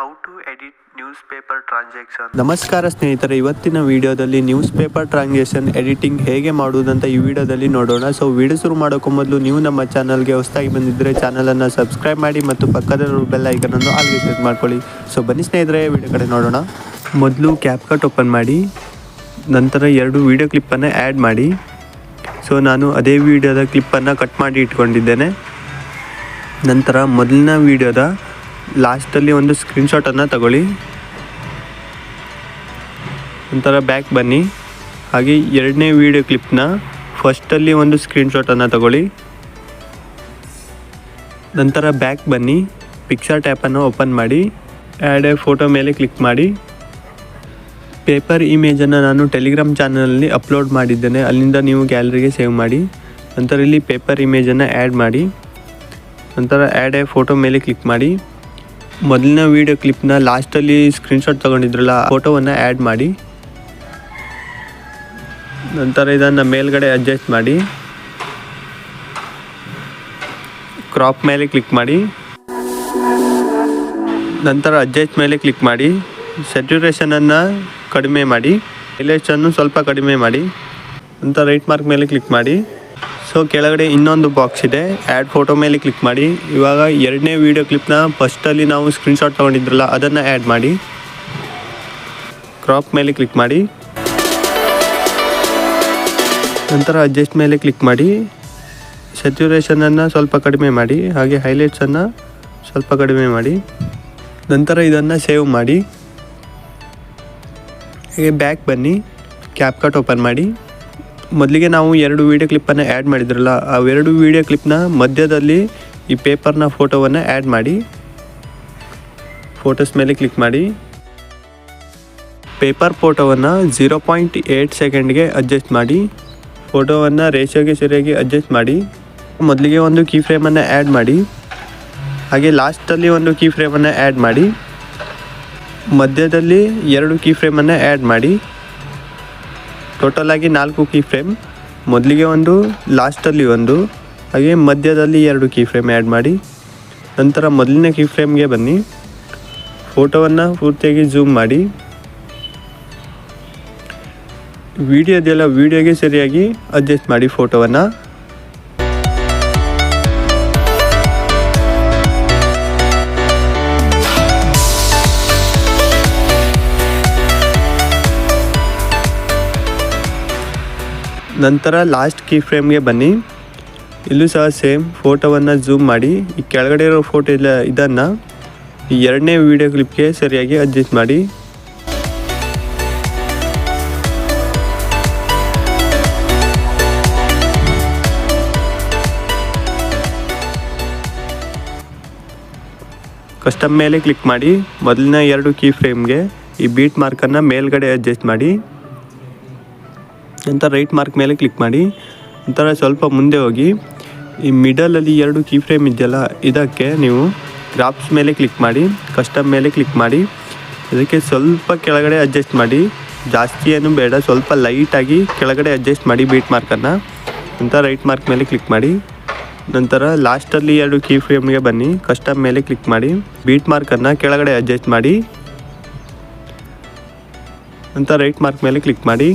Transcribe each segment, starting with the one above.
How to edit news paper transaction. ನಮಸ್ಕಾರ ಸ್ನೇಹಿತರೆ, ಇವತ್ತಿನ ವಿಡಿಯೋದಲ್ಲಿ ನ್ಯೂಸ್ ಪೇಪರ್ ಟ್ರಾನ್ಸಾಕ್ಷನ್ ಎಡಿಟಿಂಗ್ ಹೇಗೆ ಮಾಡುವುದಂತ ಈ ವಿಡಿಯೋದಲ್ಲಿ ನೋಡೋಣ. ಸೊ ವಿಡಿಯೋ ಶುರು ಮಾಡೋಕ್ಕೂ ಮೊದಲು ನೀವು ನಮ್ಮ ಚಾನಲ್ಗೆ ಹೊಸದಾಗಿ ಬಂದಿದ್ದರೆ ಚಾನಲನ್ನು ಸಬ್ಸ್ಕ್ರೈಬ್ ಮಾಡಿ ಮತ್ತು ಪಕ್ಕದ ಬೆಲ್ ಐಕನನ್ನು ಆಲ್ಗೆ ಸೆಟ್ ಮಾಡ್ಕೊಳ್ಳಿ. ಸೊ ಬನ್ನಿ ಸ್ನೇಹಿತರೆ, ವಿಡಿಯೋ ಕಡೆ ನೋಡೋಣ. ಮೊದಲು ಕ್ಯಾಪ್ಕಟ್ ಓಪನ್ ಮಾಡಿ, ನಂತರ 2 ವಿಡಿಯೋ ಕ್ಲಿಪ್ಪನ್ನು ಆ್ಯಡ್ ಮಾಡಿ. ಸೊ ನಾನು ಅದೇ ವಿಡಿಯೋದ ಕ್ಲಿಪ್ಪನ್ನು ಕಟ್ ಮಾಡಿ ಇಟ್ಕೊಂಡಿದ್ದೇನೆ. ನಂತರ ಮೊದಲಿನ ವಿಡಿಯೋದ ಲಾಸ್ಟಲ್ಲಿ ಒಂದು ಸ್ಕ್ರೀನ್ಶಾಟನ್ನು ತಗೊಳ್ಳಿ. ನಂತರ ಬ್ಯಾಕ್ ಬನ್ನಿ. ಹಾಗೆ 2ನೇ ವಿಡಿಯೋ ಕ್ಲಿಪ್ನ ಫಸ್ಟಲ್ಲಿ ಒಂದು ಸ್ಕ್ರೀನ್ಶಾಟನ್ನು ತಗೊಳ್ಳಿ. ನಂತರ ಬ್ಯಾಕ್ ಬನ್ನಿ, ಪಿಕ್ಚರ್ ಟ್ಯಾಪನ್ನು ಓಪನ್ ಮಾಡಿ, ಆ್ಯಡ್ ಎ ಫೋಟೋ ಮೇಲೆ ಕ್ಲಿಕ್ ಮಾಡಿ. ಪೇಪರ್ ಇಮೇಜನ್ನು ನಾನು ಟೆಲಿಗ್ರಾಮ್ ಚಾನಲಲ್ಲಿ ಅಪ್ಲೋಡ್ ಮಾಡಿದ್ದೇನೆ, ಅಲ್ಲಿಂದ ನೀವು ಗ್ಯಾಲರಿಗೆ ಸೇವ್ ಮಾಡಿ. ನಂತರ ಇಲ್ಲಿ ಪೇಪರ್ ಇಮೇಜನ್ನು ಆ್ಯಡ್ ಮಾಡಿ. ನಂತರ ಆ್ಯಡ್ ಎ ಫೋಟೋ ಮೇಲೆ ಕ್ಲಿಕ್ ಮಾಡಿ. ಮೊದಲಿನ ವಿಡಿಯೋ ಕ್ಲಿಪ್ನ ಲಾಸ್ಟಲ್ಲಿ ಸ್ಕ್ರೀನ್ಶಾಟ್ ತೊಗೊಂಡಿದ್ರಲ್ಲ ಆ ಫೋಟೋವನ್ನು ಆ್ಯಡ್ ಮಾಡಿ. ನಂತರ ಇದನ್ನು ಮೇಲ್ಗಡೆ ಅಡ್ಜಸ್ಟ್ ಮಾಡಿ, ಕ್ರಾಪ್ ಮೇಲೆ ಕ್ಲಿಕ್ ಮಾಡಿ. ನಂತರ ಅಡ್ಜಸ್ಟ್ ಮೇಲೆ ಕ್ಲಿಕ್ ಮಾಡಿ, ಸ್ಯಾಚುರೇಷನನ್ನು ಕಡಿಮೆ ಮಾಡಿ, ಹೈಲೈಟ್ಸನ್ನು ಸ್ವಲ್ಪ ಕಡಿಮೆ ಮಾಡಿ. ನಂತರ ರೈಟ್ ಮಾರ್ಕ್ ಮೇಲೆ ಕ್ಲಿಕ್ ಮಾಡಿ. ಸೊ ಕೆಳಗಡೆ ಇನ್ನೊಂದು ಬಾಕ್ಸ್ ಇದೆ, ಆ್ಯಡ್ ಫೋಟೋ ಮೇಲೆ ಕ್ಲಿಕ್ ಮಾಡಿ. ಇವಾಗ 2ನೇ ವಿಡಿಯೋ ಕ್ಲಿಪ್ನ ಫಸ್ಟಲ್ಲಿ ನಾವು ಸ್ಕ್ರೀನ್ಶಾಟ್ ತೊಗೊಂಡಿದ್ರಲ್ಲ ಅದನ್ನು ಆ್ಯಡ್ ಮಾಡಿ, ಕ್ರಾಪ್ ಮೇಲೆ ಕ್ಲಿಕ್ ಮಾಡಿ. ನಂತರ ಅಡ್ಜಸ್ಟ್ ಮೇಲೆ ಕ್ಲಿಕ್ ಮಾಡಿ, ಸ್ಯಾಚುರೇಷನನ್ನು ಸ್ವಲ್ಪ ಕಡಿಮೆ ಮಾಡಿ, ಹಾಗೆ ಹೈಲೈಟ್ಸನ್ನು ಸ್ವಲ್ಪ ಕಡಿಮೆ ಮಾಡಿ. ನಂತರ ಇದನ್ನು ಸೇವ್ ಮಾಡಿ. ಹಾಗೆ ಬ್ಯಾಕ್ ಬನ್ನಿ, ಕ್ಯಾಪ್ಕಟ್ ಓಪನ್ ಮಾಡಿ. ಮೊದಲಿಗೆ ನಾವು 2 ವಿಡಿಯೋ ಕ್ಲಿಪ್ಪನ್ನು ಆ್ಯಡ್ ಮಾಡಿದ್ರಲ್ಲ ಆ 2 ವಿಡಿಯೋ ಕ್ಲಿಪ್ನ ಮಧ್ಯದಲ್ಲಿ ಈ ಪೇಪರ್ನ ಫೋಟೋವನ್ನು ಆ್ಯಡ್ ಮಾಡಿ. ಫೋಟೋಸ್ ಮೇಲೆ ಕ್ಲಿಕ್ ಮಾಡಿ. ಪೇಪರ್ ಫೋಟೋವನ್ನು 0.8 ಸೆಕೆಂಡ್ಗೆ ಅಡ್ಜಸ್ಟ್ ಮಾಡಿ. ಫೋಟೋವನ್ನು ರೇಷಿಯೋಗೆ ಸರಿಯಾಗಿ ಅಡ್ಜಸ್ಟ್ ಮಾಡಿ. ಮೊದಲಿಗೆ ಒಂದು ಕೀ ಫ್ರೇಮನ್ನು ಆ್ಯಡ್ ಮಾಡಿ, ಹಾಗೆ ಲಾಸ್ಟಲ್ಲಿ ಒಂದು ಕೀ ಫ್ರೇಮನ್ನು ಆ್ಯಡ್ ಮಾಡಿ. ಮಧ್ಯದಲ್ಲಿ 2 ಕೀ ಫ್ರೇಮನ್ನು ಆ್ಯಡ್ ಮಾಡಿ. ಟೋಟಲ್ ಆಗಿ 4 ಕೀ ಫ್ರೇಮ್. ಮೊದಲಿಗೆ ಒಂದು, ಲಾಸ್ಟಲ್ಲಿ ಒಂದು, ಹಾಗೆ ಮಧ್ಯದಲ್ಲಿ 2 ಕೀ ಫ್ರೇಮ್ ಆ್ಯಡ್ ಮಾಡಿ. ನಂತರ ಮೊದಲನೇ ಕೀ ಫ್ರೇಮ್ಗೆ ಬನ್ನಿ, ಫೋಟೋವನ್ನು ಪೂರ್ತಿಯಾಗಿ ಝೂಮ್ ಮಾಡಿ. ವಿಡಿಯೋಗೆ ಸರಿಯಾಗಿ ಅಡ್ಜಸ್ಟ್ ಮಾಡಿ ಫೋಟೋವನ್ನು. ನಂತರ ಲಾಸ್ಟ್ ಕೀ ಫ್ರೇಮ್ಗೆ ಬನ್ನಿ. ಇಲ್ಲೂ ಸಹ ಸೇಮ್ ಫೋಟೋವನ್ನು ಝೂಮ್ ಮಾಡಿ. ಈ ಕೆಳಗಡೆ ಇರೋ ಫೋಟೋ ಇಲ್ಲ, ಇದನ್ನು ಈ 2ನೇ ವಿಡಿಯೋ ಕ್ಲಿಪ್ಗೆ ಸರಿಯಾಗಿ ಅಡ್ಜಸ್ಟ್ ಮಾಡಿ. ಕಸ್ಟಮ್ ಮೇಲೆ ಕ್ಲಿಕ್ ಮಾಡಿ. ಮೊದಲಿನ 2 ಕೀ ಫ್ರೇಮ್ಗೆ ಈ ಬೀಟ್ ಮಾರ್ಕನ್ನು ಮೇಲ್ಗಡೆ ಅಡ್ಜಸ್ಟ್ ಮಾಡಿ. ನಂತರ ರೈಟ್ ಮಾರ್ಕ್ ಮೇಲೆ ಕ್ಲಿಕ್ ಮಾಡಿ. ನಂತರ ಸ್ವಲ್ಪ ಮುಂದೆ ಹೋಗಿ ಈ ಮಿಡಲಲ್ಲಿ 2 ಕೀ ಫ್ರೇಮ್ ಇದೆಯಲ್ಲ ಇದಕ್ಕೆ ನೀವು ಗ್ರಾಫ್ಸ್ ಮೇಲೆ ಕ್ಲಿಕ್ ಮಾಡಿ, ಕಸ್ಟಮ್ ಮೇಲೆ ಕ್ಲಿಕ್ ಮಾಡಿ. ಇದಕ್ಕೆ ಸ್ವಲ್ಪ ಕೆಳಗಡೆ ಅಡ್ಜಸ್ಟ್ ಮಾಡಿ, ಜಾಸ್ತಿ ಏನು ಬೇಡ, ಸ್ವಲ್ಪ ಲೈಟಾಗಿ ಕೆಳಗಡೆ ಅಡ್ಜಸ್ಟ್ ಮಾಡಿ ಬೀಟ್ ಮಾರ್ಕನ್ನು. ನಂತರ ರೈಟ್ ಮಾರ್ಕ್ ಮೇಲೆ ಕ್ಲಿಕ್ ಮಾಡಿ. ನಂತರ ಲಾಸ್ಟಲ್ಲಿ 2 ಕೀ ಫ್ರೇಮ್ಗೆ ಬನ್ನಿ, ಕಸ್ಟಮ್ ಮೇಲೆ ಕ್ಲಿಕ್ ಮಾಡಿ, ಬೀಟ್ ಮಾರ್ಕನ್ನು ಕೆಳಗಡೆ ಅಡ್ಜಸ್ಟ್ ಮಾಡಿ. ನಂತರ ರೈಟ್ ಮಾರ್ಕ್ ಮೇಲೆ ಕ್ಲಿಕ್ ಮಾಡಿ.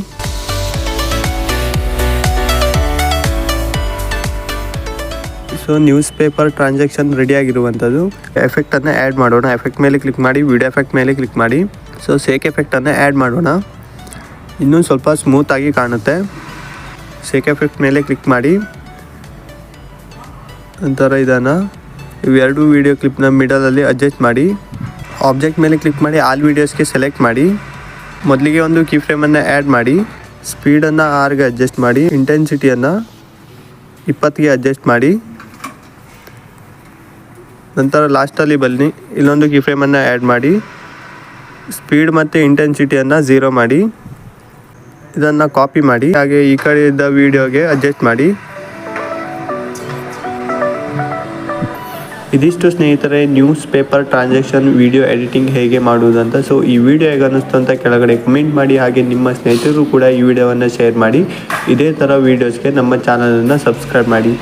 ಸೊ ನ್ಯೂಸ್ ಪೇಪರ್ ಟ್ರಾನ್ಸಾಕ್ಷನ್ ರೆಡಿಯಾಗಿರುವಂಥದ್ದು. ಎಫೆಕ್ಟನ್ನು ಆ್ಯಡ್ ಮಾಡೋಣ. ಎಫೆಕ್ಟ್ ಮೇಲೆ ಕ್ಲಿಕ್ ಮಾಡಿ, ವಿಡಿಯೋ ಎಫೆಕ್ಟ್ ಮೇಲೆ ಕ್ಲಿಕ್ ಮಾಡಿ. ಸೊ ಸೇಕ್ ಎಫೆಕ್ಟನ್ನು ಆ್ಯಡ್ ಮಾಡೋಣ, ಇನ್ನೂ ಸ್ವಲ್ಪ ಸ್ಮೂತಾಗಿ ಕಾಣುತ್ತೆ. ಸೇಕ್ ಎಫೆಕ್ಟ್ ಮೇಲೆ ಕ್ಲಿಕ್ ಮಾಡಿ. ನಂತರ ಇದನ್ನು ಇವೆರಡು ವಿಡಿಯೋ ಕ್ಲಿಪ್ನ ಮಿಡಲಲ್ಲಿ ಅಡ್ಜಸ್ಟ್ ಮಾಡಿ. ಆಬ್ಜೆಕ್ಟ್ ಮೇಲೆ ಕ್ಲಿಕ್ ಮಾಡಿ, ಆಲ್ ವೀಡಿಯೋಸ್ಗೆ ಸೆಲೆಕ್ಟ್ ಮಾಡಿ. ಮೊದಲಿಗೆ ಒಂದು ಕೀ ಫ್ರೇಮನ್ನು ಆ್ಯಡ್ ಮಾಡಿ. ಸ್ಪೀಡನ್ನು 6ಗೆ ಅಡ್ಜಸ್ಟ್ ಮಾಡಿ. ಇಂಟೆನ್ಸಿಟಿಯನ್ನು 20ಗೆ ಅಡ್ಜಸ್ಟ್ ಮಾಡಿ. ನಂತರ ಲಾಸ್ಟಲ್ಲಿ ಬನ್ನಿ, ಇಲ್ಲೊಂದು ಕೀ ಫ್ರೇಮನ್ನು ಆ್ಯಡ್ ಮಾಡಿ. ಸ್ಪೀಡ್ ಮತ್ತು ಇಂಟೆನ್ಸಿಟಿಯನ್ನು 0 ಮಾಡಿ. ಇದನ್ನು ಕಾಪಿ ಮಾಡಿ, ಹಾಗೆ ಈ ಕಡೆ ಇದ್ದ ವಿಡಿಯೋಗೆ ಅಡ್ಜಸ್ಟ್ ಮಾಡಿ. ಇದಿಷ್ಟು ಸ್ನೇಹಿತರೆ news paper transaction video editing ಹೇಗೆ ಮಾಡುವುದಂತ. ಸೊ ಈ ವಿಡಿಯೋ ಹೇಗೆ ಅನ್ನಿಸ್ತು ಅಂತ ಕೆಳಗಡೆ ಕಮೆಂಟ್ ಮಾಡಿ, ಹಾಗೆ ನಿಮ್ಮ ಸ್ನೇಹಿತರು ಕೂಡ ಈ ವಿಡಿಯೋವನ್ನು ಶೇರ್ ಮಾಡಿ. ಇದೇ ಥರ ವೀಡಿಯೋಸ್ಗೆ ನಮ್ಮ ಚಾನಲನ್ನು ಸಬ್ಸ್ಕ್ರೈಬ್ ಮಾಡಿ.